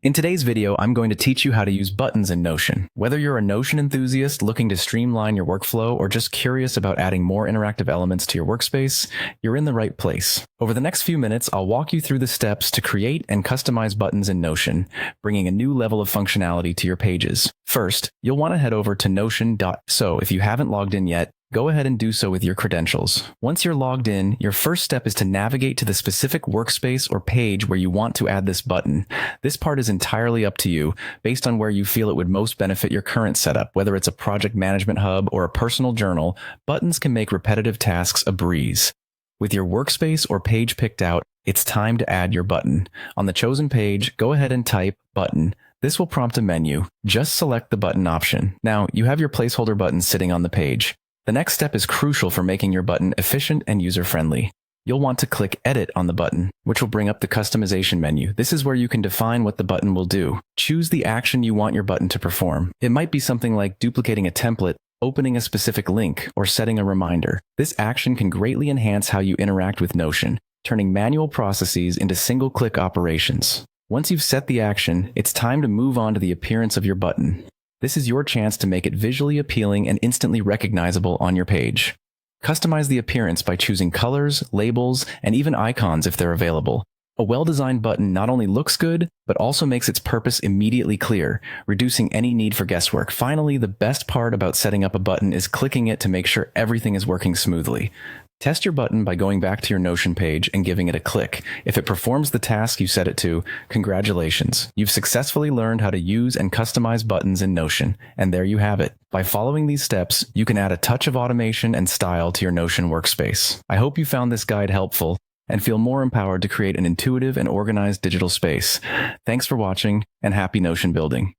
In today's video, I'm going to teach you how to use buttons in Notion. Whether you're a Notion enthusiast looking to streamline your workflow or just curious about adding more interactive elements to your workspace, you're in the right place. Over the next few minutes, I'll walk you through the steps to create and customize buttons in Notion, bringing a new level of functionality to your pages. First, you'll want to head over to Notion.so if you haven't logged in yet. Go ahead and do so with your credentials. Once you're logged in, your first step is to navigate to the specific workspace or page where you want to add this button. This part is entirely up to you, based on where you feel it would most benefit your current setup. Whether it's a project management hub or a personal journal, buttons can make repetitive tasks a breeze. With your workspace or page picked out, it's time to add your button. On the chosen page, go ahead and type button. This will prompt a menu. Just select the button option. Now, you have your placeholder button sitting on the page. The next step is crucial for making your button efficient and user-friendly. You'll want to click Edit on the button, which will bring up the customization menu. This is where you can define what the button will do. Choose the action you want your button to perform. It might be something like duplicating a template, opening a specific link, or setting a reminder. This action can greatly enhance how you interact with Notion, turning manual processes into single-click operations. Once you've set the action, it's time to move on to the appearance of your button. This is your chance to make it visually appealing and instantly recognizable on your page. Customize the appearance by choosing colors, labels, and even icons if they're available. A well-designed button not only looks good, but also makes its purpose immediately clear, reducing any need for guesswork. Finally, the best part about setting up a button is clicking it to make sure everything is working smoothly. Test your button by going back to your Notion page and giving it a click. If it performs the task you set it to, congratulations. You've successfully learned how to use and customize buttons in Notion, and there you have it. By following these steps, you can add a touch of automation and style to your Notion workspace. I hope you found this guide helpful and feel more empowered to create an intuitive and organized digital space. Thanks for watching, and happy Notion building.